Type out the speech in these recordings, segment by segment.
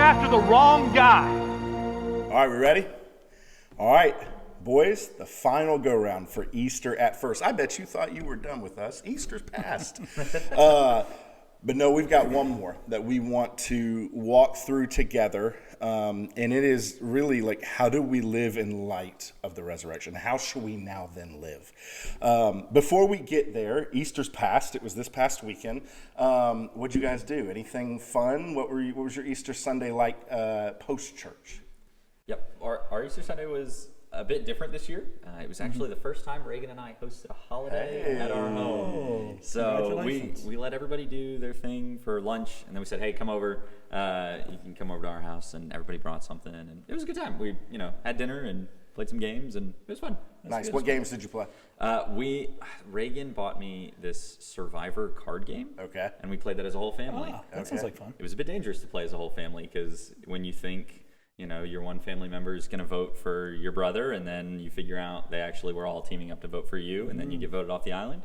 after the wrong guy. All right, we ready? All right, boys, the final go-round for Easter at First. I bet you thought you were done with us. Easter's past. But no, we've got one more that we want to walk through together. And it is really like, how do we live in light of the resurrection? How should we now then live? Before we get there, Easter's past. It was this past weekend. What'd you guys do? Anything fun? What was your Easter Sunday like post-church? Yep, our Easter Sunday was a bit different this year. It was actually the first time Reagan and I hosted a holiday at our home. So we let everybody do their thing for lunch, and then we said, "Hey, come over. You can come over to our house." And everybody brought something, and it was a good time. We had dinner and played some games, and it was fun. Nice. What games did you play? Reagan bought me this Survivor card game. Okay. And we played that as a whole family. That sounds like fun. It was a bit dangerous to play as a whole family because when you think your one family member is going to vote for your brother, and then you figure out they actually were all teaming up to vote for you, and then you get voted off the island.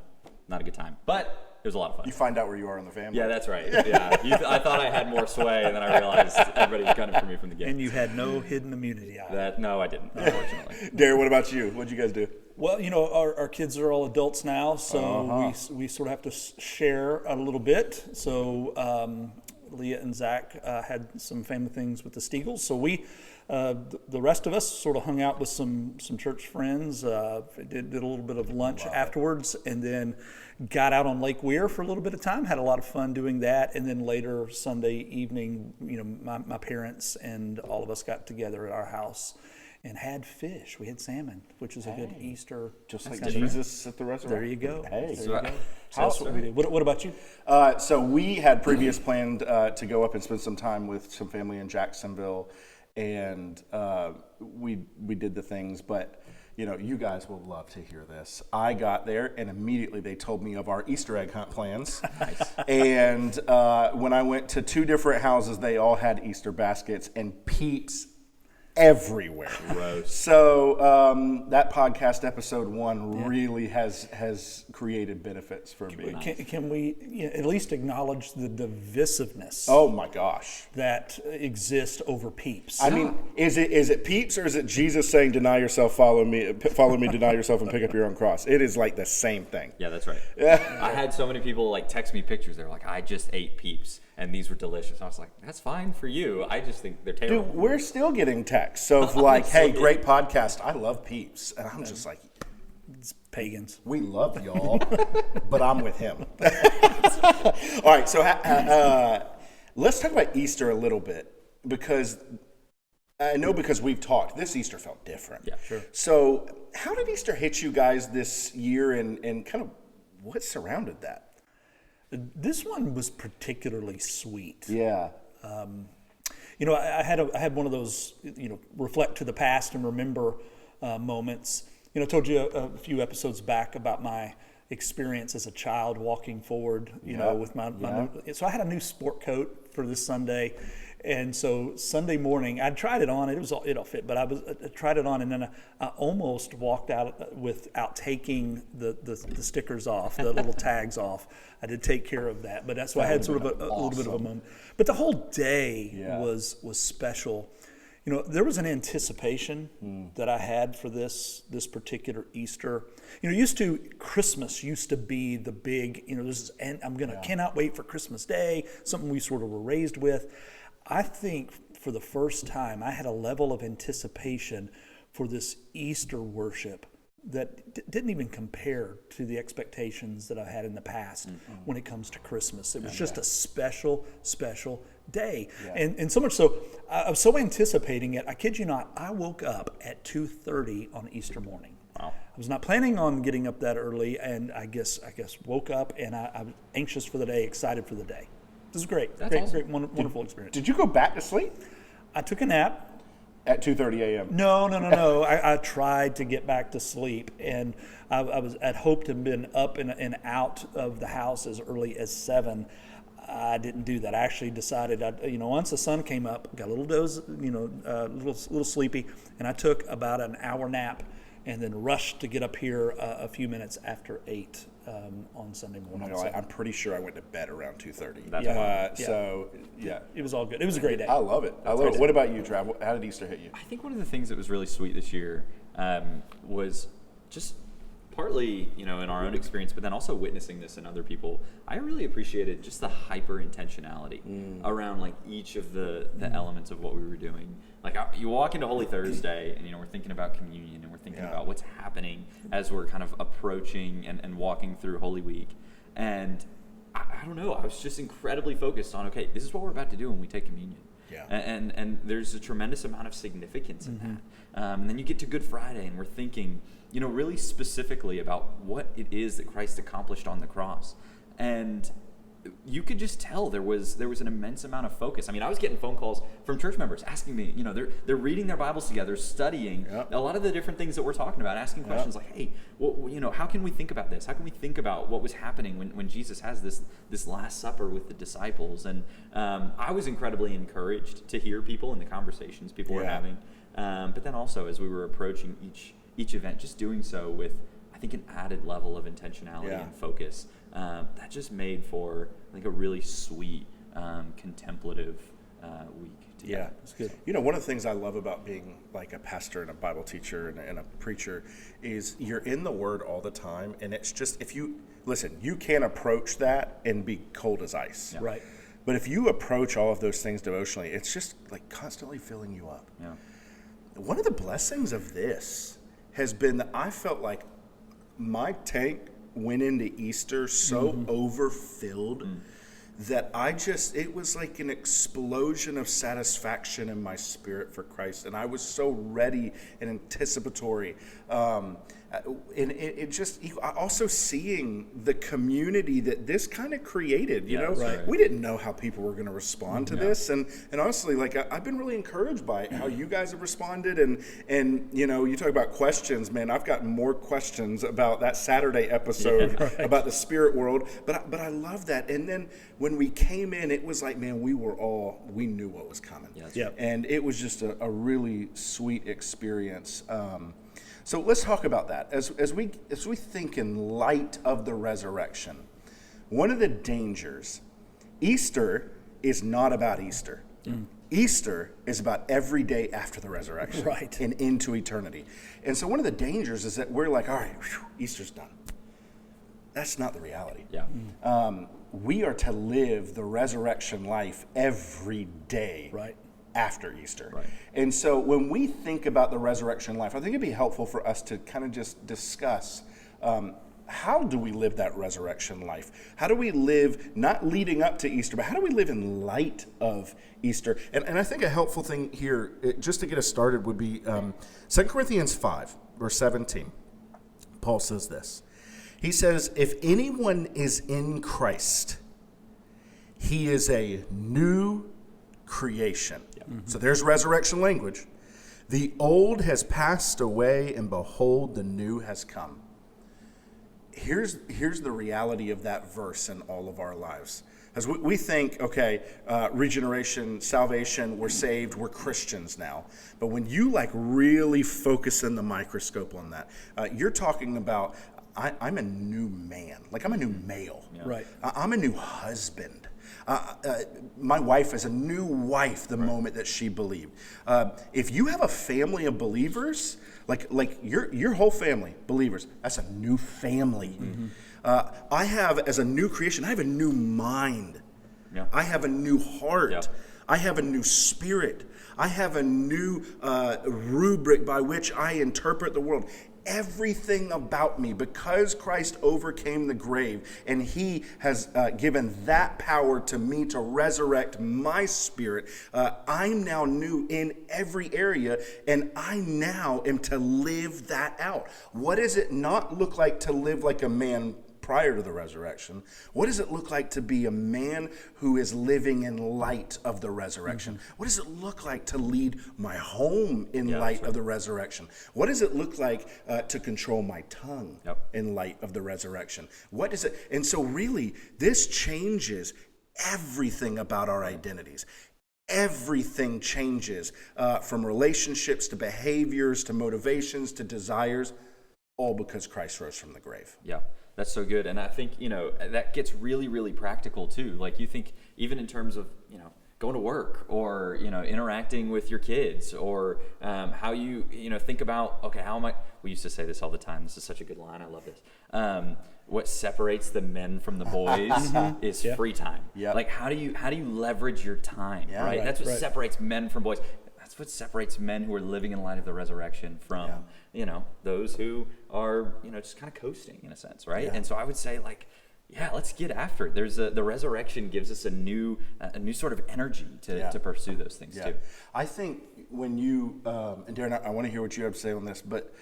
Not a good time, but it was a lot of fun. You find out where you are in the family. Yeah, that's right. Yeah, I thought I had more sway, and then I realized everybody was gunning for me from the game. And you had no hidden immunity. No, I didn't, unfortunately. Darren, what about you? What'd you guys do? Well, our kids are all adults now, so we sort of have to share a little bit. So Leah and Zach had some family things with the Steagles, so we, the rest of us, sort of hung out with some church friends. Did a little bit of lunch afterwards, and then got out on Lake Weir for a little bit of time. Had a lot of fun doing that, and then later Sunday evening, my parents and all of us got together at our house and had fish. We had salmon, which is a good Easter. Just like Jesus at the resurrection. There you go. Hey. There you go. So that's what we did. What about you? So we had previous planned to go up and spend some time with some family in Jacksonville, and we did the things, but you guys will love to hear this. I got there, and immediately they told me of our Easter egg hunt plans. Nice. And when I went to 2 different houses, they all had Easter baskets and peeps everywhere. Gross. So that podcast episode 1 really has created benefits for me. Can we at least acknowledge the divisiveness? Oh my gosh, that exists over peeps. I mean, is it peeps, or is it Jesus saying, "Deny yourself, follow me, deny yourself, and pick up your own cross"? It is like the same thing. Yeah, that's right. I had so many people text me pictures. They were like, "I just ate peeps, and these were delicious." I was like, "That's fine for you. I just think they're terrible." Dude, we're still getting texts of "Hey, great podcast. I love peeps," and I'm just like, It's pagans. "We love y'all, but I'm with him." All right, so let's talk about Easter a little bit, because I know because we've talked, this Easter felt different. Yeah, sure. So how did Easter hit you guys this year, and kind of what surrounded that? This one was particularly sweet. Yeah. I had one of those, reflect to the past and remember moments. I told you a few episodes back about my experience as a child walking forward, with my new, so I had a new sport coat for this Sunday. And so Sunday morning, I tried it on. It all fit, but I tried it on, and then I almost walked out without taking the stickers off, the little tags off. I did take care of that, but that's why I had sort of a little bit of a moment. But the whole day was special. There was an anticipation that I had for this particular Easter. Christmas used to be the big, and cannot wait for Christmas Day, something we sort of were raised with. I think for the first time, I had a level of anticipation for this Easter worship that didn't even compare to the expectations that I've had in the past when it comes to Christmas. It was just a special, special day. Yeah. And so much so, I was so anticipating it, I kid you not, I woke up at 2:30 on Easter morning. Wow. I was not planning on getting up that early, and I guess woke up, and I was anxious for the day, excited for the day. This is great. That's awesome. Great, wonderful experience. Did you go back to sleep? I took a nap. At 2:30 a.m.? No. I tried to get back to sleep, and I'd hoped to have been up and out of the house as early as 7. I didn't do that. I actually decided, once the sun came up, got a little doze, little sleepy, and I took about an hour nap and then rushed to get up here a few minutes after 8 on Sunday I'm morning. not gonna lie, I'm pretty sure I went to bed around 2:30. That's Yeah. So yeah, It was all good. It was a great day. I love it. I love it. What about you, Trav? How did Easter hit you? I think one of the things that was really sweet this year was just partly, in our own experience, but then also witnessing this in other people. I really appreciated just the hyper intentionality around like each of the elements of what we were doing. Like you walk into Holy Thursday and, we're thinking about communion and we're thinking about what's happening as we're kind of approaching and walking through Holy Week. And I don't know, I was just incredibly focused on, okay, this is what we're about to do when we take communion. Yeah. And there's a tremendous amount of significance in that. And then you get to Good Friday and we're thinking, really specifically about what it is that Christ accomplished on the cross. And you could just tell there was an immense amount of focus. I mean, I was getting phone calls from church members asking me, they're reading their Bibles together, studying a lot of the different things that we're talking about, asking questions like, hey, well, how can we think about this? How can we think about what was happening when Jesus has this Last Supper with the disciples? And I was incredibly encouraged to hear people in the conversations people were having. But then also as we were approaching each event, just doing so with, I think, an added level of intentionality and focus. That just made for, I think, a really sweet, contemplative week together. Yeah, it's good. One of the things I love about being like a pastor and a Bible teacher and a preacher is you're in the Word all the time, and it's just, if you, listen, you can't approach that and be cold as ice. Yeah. Right. But if you approach all of those things devotionally, it's just like constantly filling you up. Yeah. One of the blessings of this has been that I felt like my tank went into Easter so overfilled that it was like an explosion of satisfaction in my spirit for Christ. And I was so ready and anticipatory. And it just, also seeing the community that this kind of created, Right. We didn't know how people were going to respond to this. And honestly, like, I've been really encouraged by how you guys have responded. And you talk about questions, man, I've gotten more questions about that Saturday episode about the spirit world. But I love that. And then when we came in, it was like, man, we knew what was coming. Yeah. And it was just a really sweet experience. So let's talk about that. As we think in light of the resurrection, one of the dangers, Easter is not about Easter. Easter is about every day after the resurrection, Right, and into eternity. And so one of the dangers is that we're like, all right, Easter's done. That's not the reality. Yeah. We are to live the resurrection life every day. Right. After Easter. Right. And so when we think about the resurrection life, I think it'd be helpful for us to kind of just discuss how do we live that resurrection life? How do we live, not leading up to Easter, but how do we live in light of Easter? And I think a helpful thing here, just to get us started, would be 2 Corinthians 5, verse 17. Paul says this. He says, if anyone is in Christ, he is a new creation. So there's resurrection language. The old has passed away, and behold, the new has come. Here's the reality of that verse in all of our lives. As we think, okay, regeneration, salvation, we're saved, we're Christians now. But when you really focus in the microscope on that, you're talking about, I'm a new man. Like, I'm a new male. Yeah. Right. I'm a new husband. My wife is a new wife the moment that she believed. If you have a family of believers, like your whole family, believers, that's a new family. I have, as a new creation, I have a new mind. Yeah. I have a new heart. Yeah. I have a new spirit. I have a new rubric by which I interpret the world. Everything about me, because Christ overcame the grave, and he has given that power to me to resurrect my spirit, I'm now new in every area, and I now am to live that out. What does it not look like to live like a man prior to the resurrection? What does it look like to be a man who is living in light of the resurrection? What does it look like to lead my home in light of the resurrection? What does it look like to control my tongue in light of the resurrection? What is it? And so really, this changes everything about our identities. Everything changes from relationships to behaviors to motivations to desires, all because Christ rose from the grave. Yeah. That's so good. And I think, that gets really, really practical too. Like you think even in terms of, going to work or, interacting with your kids or how you, think about, okay, how am I, we used to say this all the time. This is such a good line. I love this. What separates the men from the boys is free time. Yep. Like how do you leverage your time, right? That's what separates men from boys. That's what separates men who are living in light of the resurrection from, those who are, just kind of coasting in a sense, right? Yeah. And so I would say let's get after it. The resurrection gives us a new sort of energy to pursue those things too. I think when you, and Darren, I want to hear what you have to say on this, but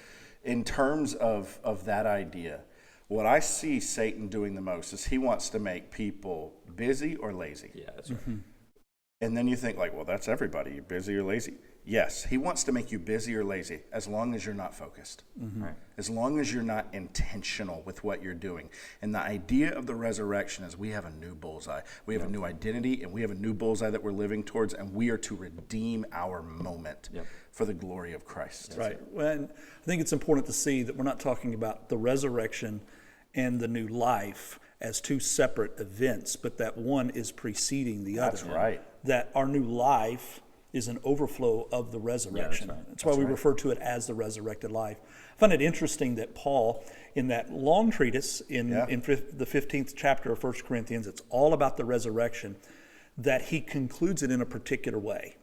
in terms of that idea, what I see Satan doing the most is he wants to make people busy or lazy. Yeah, that's right. And then you think well, that's everybody. You're busy or lazy. Yes, he wants to make you busy or lazy as long as you're not focused. Right. As long as you're not intentional with what you're doing. And the idea of the resurrection is we have a new bullseye. We have a new identity, and we have a new bullseye that we're living towards, and we are to redeem our moment for the glory of Christ. Right. And I think it's important to see that we're not talking about the resurrection and the new life as two separate events, but that one is preceding the other. That's right. That our new life is an overflow of the resurrection. Yeah, that's right. That's why we refer to it as the resurrected life. I find it interesting that Paul, in that long treatise in the 15th chapter of 1 Corinthians, it's all about the resurrection, that he concludes it in a particular way.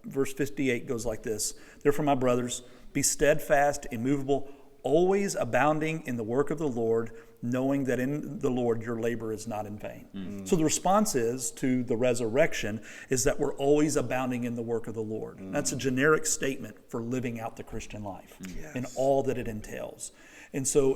Verse 58 goes like this: "Therefore, my brothers, be steadfast, immovable, always abounding in the work of the Lord, knowing that in the Lord your labor is not in vain." So the response is to the resurrection is that we're always abounding in the work of the Lord. That's a generic statement for living out the Christian life and all that it entails. And so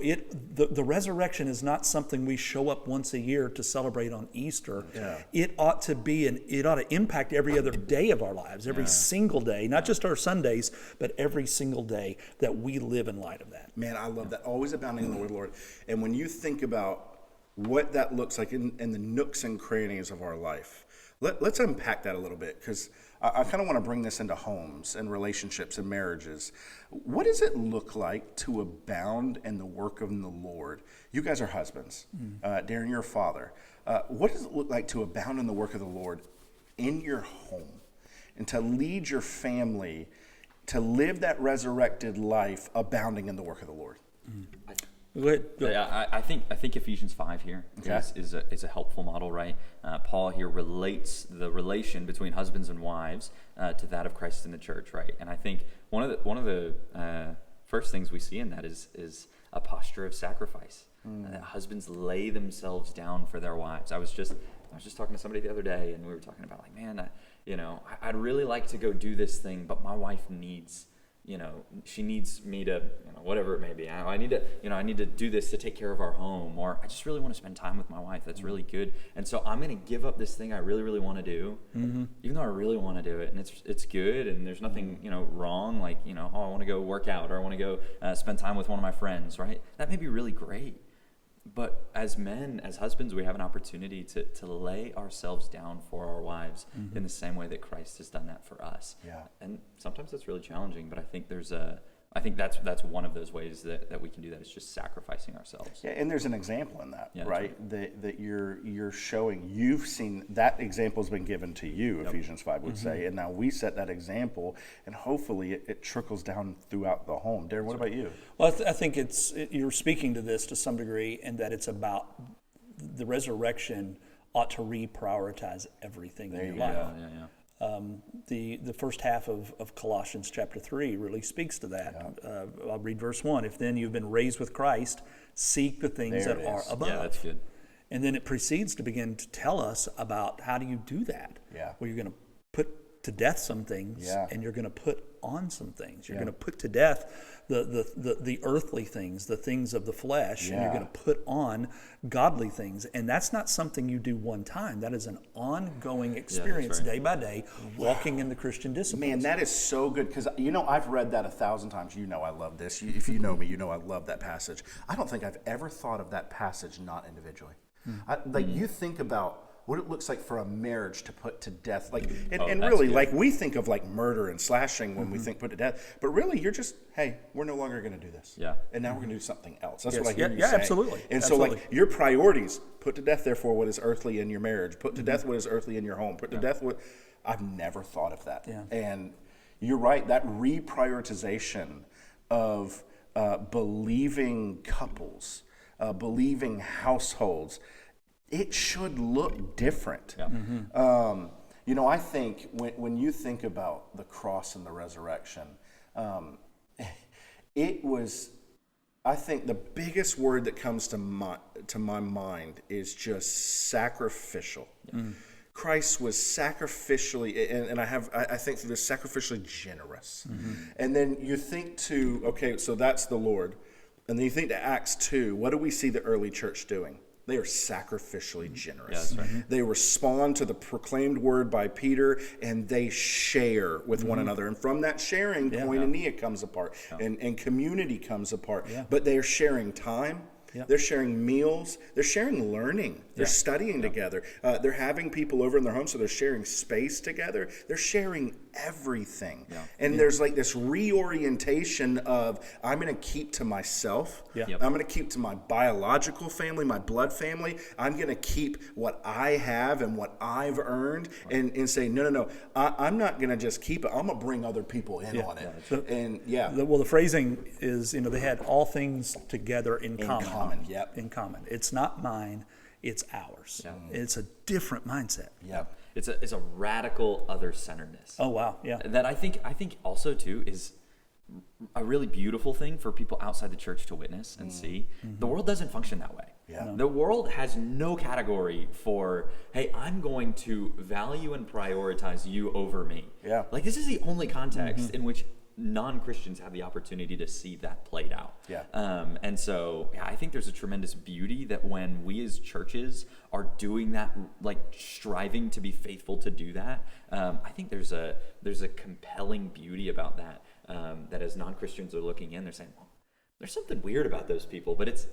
the resurrection is not something we show up once a year to celebrate on Easter. It ought to impact every other day of our lives, every single day, not just our Sundays, but every single day that we live in light of that. Man, I love that. Always abounding in the word of the Lord. And when you think about what that looks like in the nooks and crannies of our life, let's unpack that a little bit, because I kind of want to bring this into homes and relationships and marriages. What does it look like to abound in the work of the Lord? You guys are husbands. Darren, you're a father. What does it look like to abound in the work of the Lord in your home and to lead your family to live that resurrected life abounding in the work of the Lord? Go ahead. Yeah, I think Ephesians 5 here is a helpful model, right? Paul here relates the relation between husbands and wives to that of Christ in the church, right? And I think one of the first things we see in that is a posture of sacrifice. That husbands lay themselves down for their wives. I was just talking to somebody the other day, and we were talking about I'd really like to go do this thing, but my wife needs. She needs me to, whatever it may be. I need to do this to take care of our home, or I just really want to spend time with my wife. That's really good. And so I'm going to give up this thing I really, really want to do, even though I really want to do it. And it's good. And there's nothing, wrong. Like, I want to go work out, or I want to go spend time with one of my friends, right? That may be really great. But as men, as husbands, we have an opportunity to lay ourselves down for our wives in the same way that Christ has done that for us. Yeah. And sometimes that's really challenging, but I think that's one of those ways that we can do that, is just sacrificing ourselves. Yeah, and there's an example in that, right? That you're showing. You've seen that example has been given to you, Ephesians 5 would say, and now we set that example, and hopefully it trickles down throughout the home. Darren, what about you? Well, I think you're speaking to this to some degree, and that it's about the resurrection ought to reprioritize everything in your life. The first half of Colossians chapter 3 really speaks to that. I'll read verse 1. "If then you've been raised with Christ, seek the things that are above." Yeah, that's good. And then it proceeds to begin to tell us about how do you do that. Well, you're going to put to death some things, and you're going to put on some things. You're going to put to death the earthly things, the things of the flesh, and you're going to put on godly things. And that's not something you do one time. That is an ongoing experience, day by day, walking in the Christian disciplines. Man, that is so good, because I've read that 1,000 times. I love this. If you know me, I love that passage. I don't think I've ever thought of that passage not individually. You think about what it looks like for a marriage to put to death. Like, and that's really, good. like we think of like murder and slashing when we think put to death, but really you're just, hey, we're no longer going to do this. Yeah. And now we're going to do something else. That's Yes. what I hear Yeah, you yeah, saying. absolutely. And Absolutely. so like your priorities, put to death therefore what is earthly in your marriage, put to death what is earthly in your home, put to death what, I've never thought of that. Yeah. And you're right, that reprioritization of believing couples, believing households, it should look different. Yeah. You know, I think when you think about the cross and the resurrection, it was, I think the biggest word that comes to my mind is just sacrificial. Christ was sacrificially, and I think through this sacrificially generous. And then you think to, okay, so that's the Lord. And then you think to Acts 2, what do we see the early church doing? They are sacrificially generous. Yeah, that's right. They respond to the proclaimed word by Peter, and they share with one another. And from that sharing, koinonia comes apart, and community comes apart. Yeah. But they are sharing time. Yeah. They're sharing meals. They're sharing learning. They're studying together. They're having people over in their home, so they're sharing space together. They're sharing everything. Yeah. And there's like this reorientation of, I'm going to keep to myself. Yeah. Yep. I'm going to keep to my biological family, my blood family. I'm going to keep what I have and what I've earned and say, no. I'm not going to just keep it. I'm going to bring other people in on it. And Well, the phrasing is, they had all things together in common. Yep. In common. It's not mine, it's ours. Yeah. It's a different mindset. Yep. It's a radical other-centeredness. Oh, wow. Yeah. That I think also too is a really beautiful thing for people outside the church to witness and see. The world doesn't function that way. Yeah. No. The world has no category for, hey, I'm going to value and prioritize you over me. Yeah. Like, this is the only context in which non-Christians have the opportunity to see that played out. Yeah. And so I think there's a tremendous beauty that when we as churches are doing that, like striving to be faithful to do that, I think there's a compelling beauty about that, that as non-Christians are looking in, they're saying, well, there's something weird about those people, but it's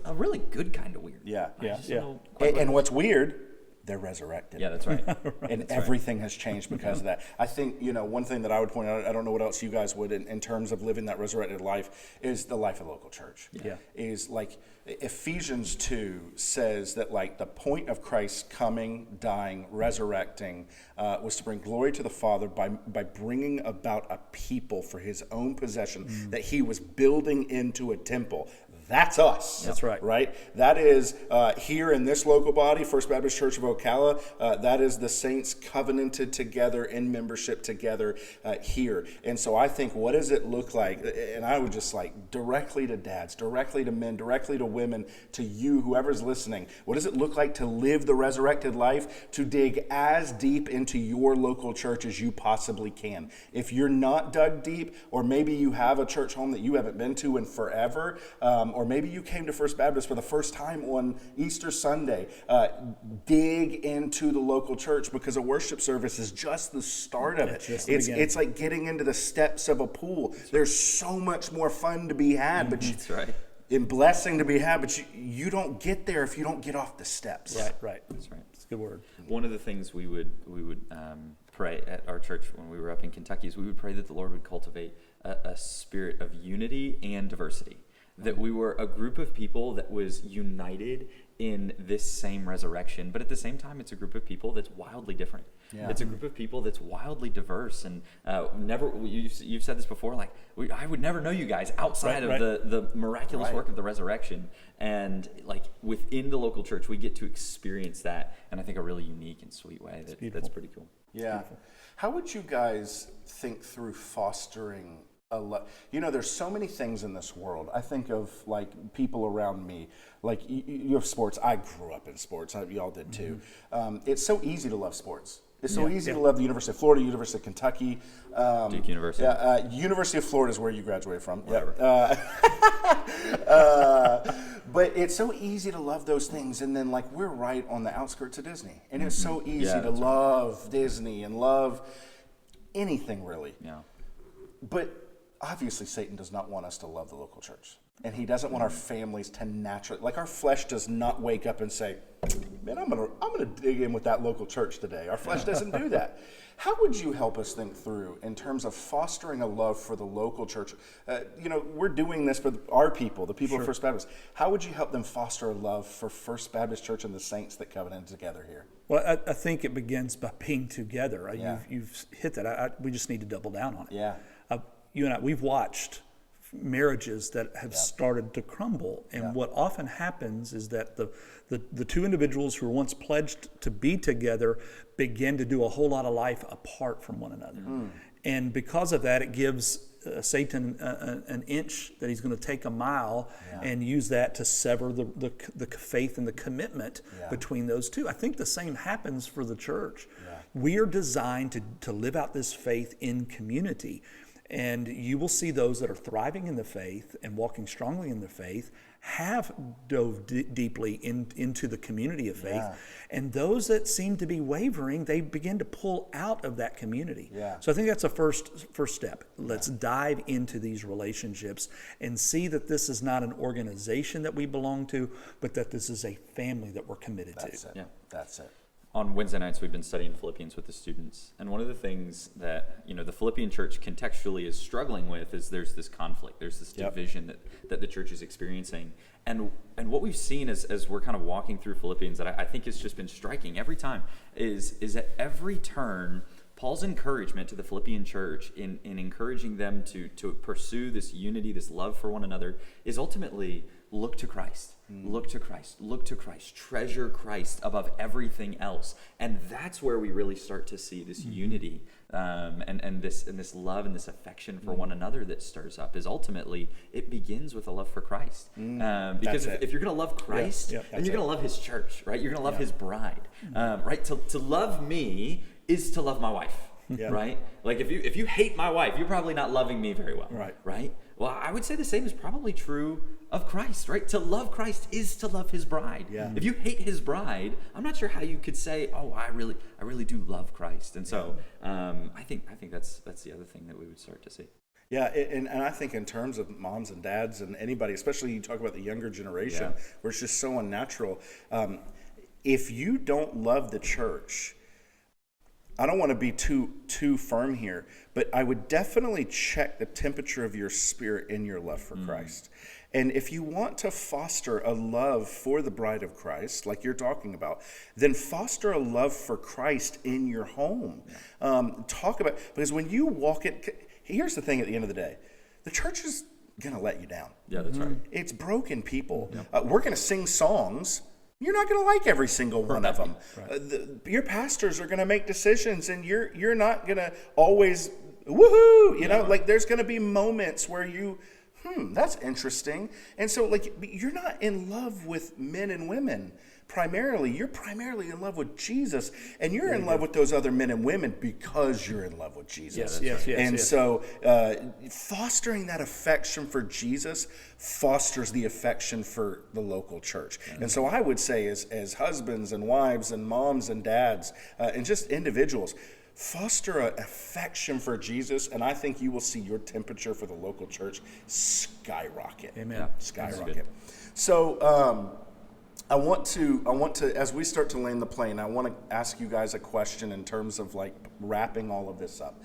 a really good kind of weird. Yeah. I just Yeah. don't know quite And what's weird, they're resurrected. yeah, that's right. And everything has changed because of that. I think, one thing that I would point out, I don't know what else you guys would in terms of living that resurrected life, is the life of local church. Yeah. Is like Ephesians 2 says that like the point of Christ coming, dying, resurrecting was to bring glory to the Father by bringing about a people for his own possession that he was building into a temple. That's us. That's right. Right? That is here in this local body, First Baptist Church of Ocala, that is the saints covenanted together in membership together here. And so I think, what does it look like? And I would just like directly to dads, directly to men, directly to women, to you, whoever's listening. What does it look like to live the resurrected life? To dig as deep into your local church as you possibly can. If you're not dug deep, or maybe you have a church home that you haven't been to in forever, or maybe you came to First Baptist for the first time on Easter Sunday, dig into the local church, because a worship service is just the start of it. It's like getting into the steps of a pool. There's so much more fun to be had, but That's right. in blessing to be had, but you don't get there if you don't get off the steps. Right. That's right. It's a good word. One of the things we would pray at our church when we were up in Kentucky is we would pray that the Lord would cultivate a spirit of unity and diversity. That we were a group of people that was united in this same resurrection, but at the same time, it's a group of people that's wildly different. Yeah. It's a group of people that's wildly diverse, and you've said this before. Like I would never know you guys outside of the miraculous work of the resurrection, and like within the local church, we get to experience that in I think a really unique and sweet way. That's pretty cool. Yeah. How would you guys think through fostering there's so many things in this world. I think of like people around me, like you have sports. I grew up in sports. Y'all did too. It's so easy to love sports. It's so easy to love the University of Florida, University of Kentucky. Duke University. Yeah, University of Florida is where you graduated from. Whatever. But it's so easy to love those things, and then like we're right on the outskirts of Disney, and it's so easy to love Disney and love anything really. Yeah. But obviously, Satan does not want us to love the local church. And he doesn't want our families to naturally, like our flesh does not wake up and say, man, I'm gonna dig in with that local church today. Our flesh doesn't do that. How would you help us think through in terms of fostering a love for the local church? We're doing this for our people, the people of First Baptist. How would you help them foster a love for First Baptist Church and the saints that covenant together here? Well, I think it begins by being together. Yeah. You've hit that. We just need to double down on it. Yeah. You and I, we've watched marriages that have started to crumble, and what often happens is that the two individuals who were once pledged to be together begin to do a whole lot of life apart from one another. And because of that, it gives Satan an inch that he's going to take a mile and use that to sever the faith and the commitment between those two. I think the same happens for the church. We are designed to live out this faith in community. And you will see those that are thriving in the faith and walking strongly in the faith have dove deeply into the community of faith. And those that seem to be wavering, they begin to pull out of that community. So I think that's a first step. Let's dive into these relationships and see that this is not an organization that we belong to, but that this is a family that we're committed to. That's it. On Wednesday nights, we've been studying Philippians with the students. And one of the things that, the Philippian church contextually is struggling with is there's this conflict. There's this division that the church is experiencing. And what we've seen as we're kind of walking through Philippians that I think has just been striking every time is at every turn, Paul's encouragement to the Philippian church in encouraging them to pursue this unity, this love for one another, is ultimately look to Christ. Look to Christ. Look to Christ. Treasure Christ above everything else. And that's where we really start to see this unity and this love and this affection for one another that stirs up. Is ultimately it begins with a love for Christ. Because if you're going to love Christ, then you're going to love His church, right? You're going to love His bride, right? To love me is to love my wife. Right? Like if you hate my wife, you're probably not loving me very well. Right? Well, I would say the same is probably true of Christ, right? To love Christ is to love His bride. If you hate His bride, I'm not sure how you could say, "Oh, I really do love Christ." And so, I think that's the other thing that we would start to see. Yeah, and I think in terms of moms and dads and anybody, especially you talk about the younger generation, where it's just so unnatural. If you don't love the church, I don't want to be too firm here, but I would definitely check the temperature of your spirit in your love for Christ. And if you want to foster a love for the bride of Christ, like you're talking about, then foster a love for Christ in your home. Because when you walk it, here's the thing at the end of the day, the church is going to let you down. Yeah, that's right. It's broken people. We're going to sing songs. You're not going to like every single one of them. Your pastors are going to make decisions, and you're not going to always woohoo. Like there's going to be moments where you, that's interesting. And so like you're not in love with men and women primarily. You're primarily in love with Jesus, and you're in love with those other men and women because you're in love with Jesus. So fostering that affection for Jesus fosters the affection for the local church. And so I would say as husbands and wives and moms and dads and just individuals, foster an affection for Jesus, and I think you will see your temperature for the local church skyrocket. Amen. Skyrocket. So I want to, as we start to land the plane, I want to ask you guys a question in terms of like wrapping all of this up.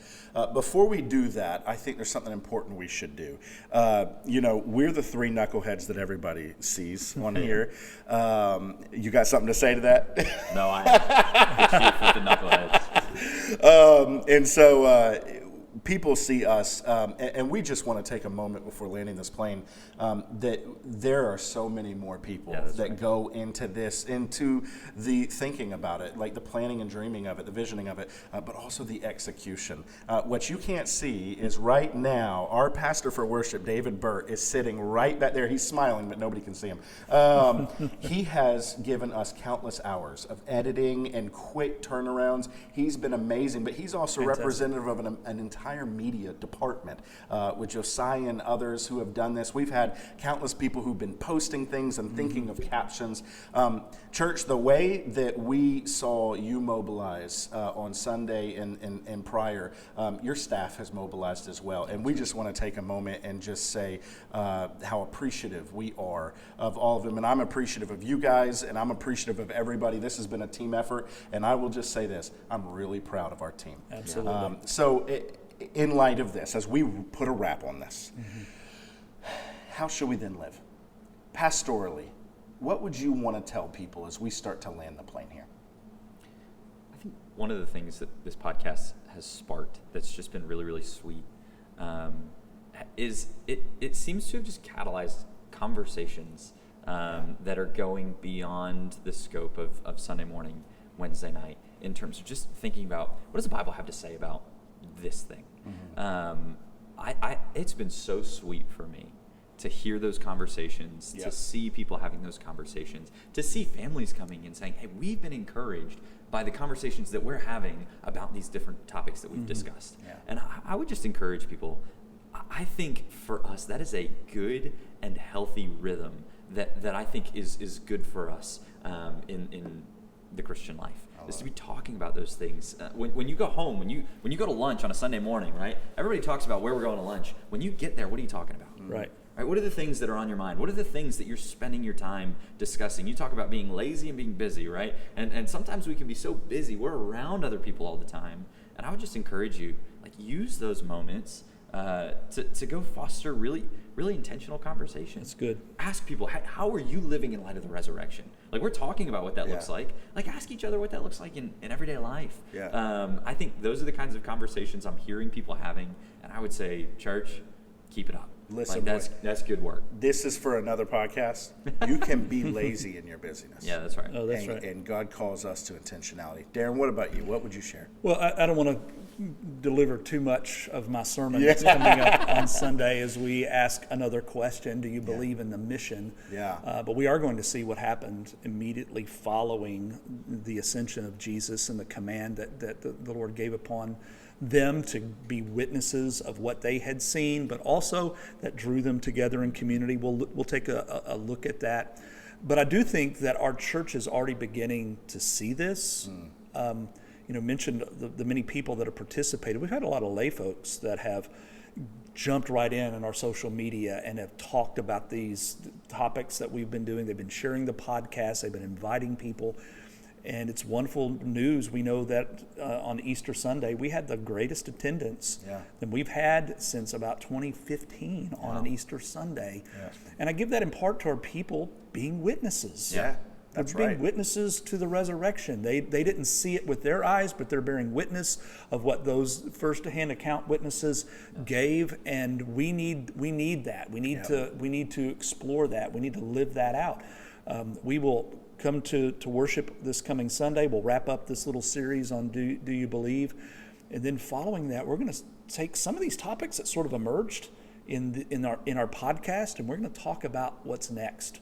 Before we do that, I think there's something important we should do. We're the three knuckleheads that everybody sees on here. You got something to say to that? No, I chief with the knuckleheads. And so people see us, and we just want to take a moment before landing this plane, that there are so many more people that go into the thinking about it, like the planning and dreaming of it, the visioning of it, but also the execution. What you can't see is right now, our pastor for worship, David Burt, is sitting right back there. He's smiling, but nobody can see him. He has given us countless hours of editing and quick turnarounds. He's been amazing, but he's also representative of an entire entire media department with Josiah and others who have done this. We've had countless people who've been posting things and thinking of captions. Church, the way that we saw you mobilize on Sunday and prior, your staff has mobilized as well. And we just want to take a moment and just say how appreciative we are of all of them. And I'm appreciative of you guys, and I'm appreciative of everybody. This has been a team effort, and I will just say this, I'm really proud of our team. Absolutely. In light of this, as we put a wrap on this, how should we then live? Pastorally, what would you want to tell people as we start to land the plane here? I think one of the things that this podcast has sparked that's just been really, really sweet is it seems to have just catalyzed conversations that are going beyond the scope of Sunday morning, Wednesday night, in terms of just thinking about what does the Bible have to say about this thing. It's been so sweet for me to hear those conversations, to see people having those conversations, to see families coming and saying, hey, we've been encouraged by the conversations that we're having about these different topics that we've discussed. And I would just encourage people, I think for us, that is a good and healthy rhythm that I think is good for us in the Christian life. Is to be talking about those things. When you go home, when you go to lunch on a Sunday morning, right? Everybody talks about where we're going to lunch. When you get there, what are you talking about? Right. Right? What are the things that are on your mind? What are the things that you're spending your time discussing? You talk about being lazy and being busy, right? And sometimes we can be so busy. We're around other people all the time. And I would just encourage you, use those moments to go foster really, really intentional conversation. That's good. Ask people, how are you living in light of the resurrection? We're talking about what that looks like. Ask each other what that looks like in everyday life. I think those are the kinds of conversations I'm hearing people having, and I would say, church, keep it up. Listen, that's good work. This is for another podcast. You can be lazy in your busyness. Yeah, that's right. Oh, that's right. And God calls us to intentionality. Darren, what about you? What would you share? Well, I don't want to deliver too much of my sermon that's coming up on Sunday as we ask another question. Do you believe in the mission? But we are going to see what happened immediately following the ascension of Jesus and the command that the Lord gave upon them to be witnesses of what they had seen, but also that drew them together in community. We'll take a look at that. But I do think that our church is already beginning to see this. Mentioned the many people that have participated. We've had a lot of lay folks that have jumped right in our social media and have talked about these topics that we've been doing. They've been sharing the podcast. They've been inviting people. And it's wonderful news. We know that on Easter Sunday, we had the greatest attendance than we've had since about 2015 on an Easter Sunday. And I give that in part to our people being witnesses. That's being right. witnesses to the resurrection. They didn't see it with their eyes, but they're bearing witness of what those first-hand account witnesses gave, and we need that. We need to explore that. We need to live that out. We will come to worship this coming Sunday. We'll wrap up this little series on Do You Believe? And then following that, we're going to take some of these topics that sort of emerged in our podcast, and we're going to talk about what's next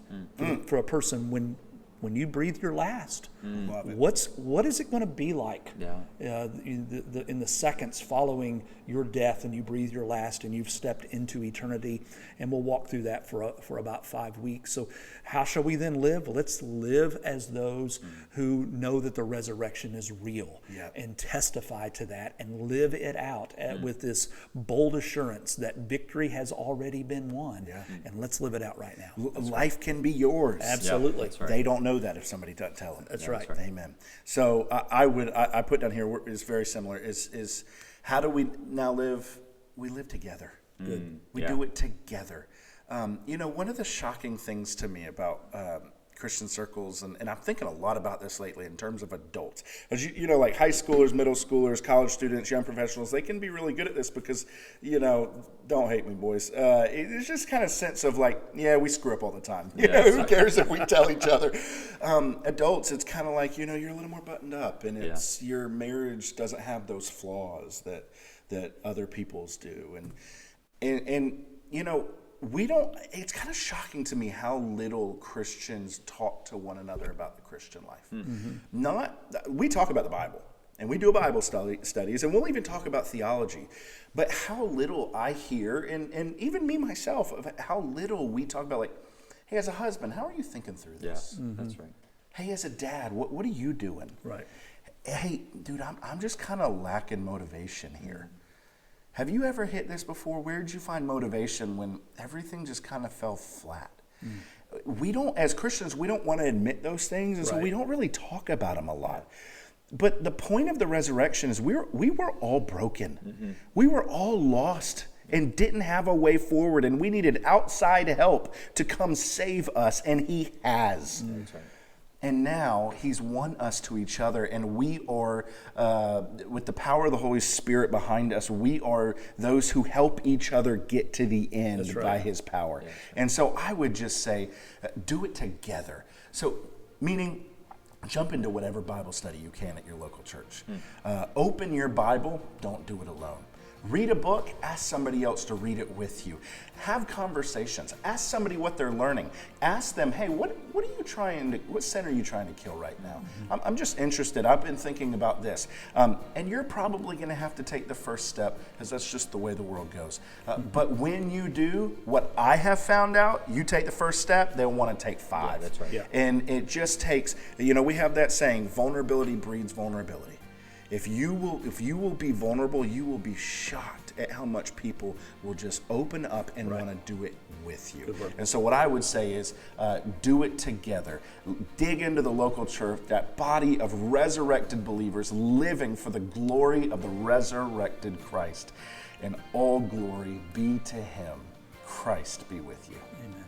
for a person when you breathe your last. What is it going to be like in the seconds following your death and you breathe your last and you've stepped into eternity? And we'll walk through that for about 5 weeks. So how shall we then live? Let's live as those who know that the resurrection is real and testify to that and live it out with this bold assurance that victory has already been won. And let's live it out right now. Life can be yours. Absolutely. That's right. They don't know that if somebody doesn't tell them. That's right. Amen. So I put down here is very similar. Is how do we now live? We live together. We do it together. One of the shocking things to me about Christian circles, and I'm thinking a lot about this lately in terms of adults. As like high schoolers, middle schoolers, college students, young professionals, they can be really good at this because, don't hate me, boys. It's just kind of sense of we screw up all the time. Who cares if we tell each other? Adults, it's kind of like, you're a little more buttoned up, and it's your marriage doesn't have those flaws that other people's do, and we don't. It's kind of shocking to me how little Christians talk to one another about the Christian life. We talk about the Bible, and we do Bible studies, and we'll even talk about theology, but how little I hear, and even me myself, of how little we talk about, like, hey, as a husband, how are you thinking through this? Yeah, that's right. Hey, as a dad, what are you doing? Right. Hey, dude, I'm just kind of lacking motivation here. Have you ever hit this before? Where did you find motivation when everything just kind of fell flat? We don't, as Christians, we don't want to admit those things, and so we don't really talk about them a lot. But the point of the resurrection is we were all broken. We were all lost and didn't have a way forward, and we needed outside help to come save us, and he has. That's right. And now he's won us to each other, and we are, with the power of the Holy Spirit behind us, we are those who help each other get to the end by his power. Yeah, and so I would just say, do it together. So, meaning, jump into whatever Bible study you can at your local church. Open your Bible, don't do it alone. Read a book, ask somebody else to read it with you. Have conversations. Ask somebody what they're learning. Ask them, hey, what sin are you trying to kill right now? I'm just interested. I've been thinking about this. And you're probably going to have to take the first step, because that's just the way the world goes. But when you do, what I have found out, you take the first step, they'll want to take 5. Yeah, that's right. Yeah. And it just takes, we have that saying, vulnerability breeds vulnerability. If you will be vulnerable, you will be shocked at how much people will just open up and want to do it with you. And so what I would say is do it together. Dig into the local church, that body of resurrected believers living for the glory of the resurrected Christ. And all glory be to him. Christ be with you. Amen.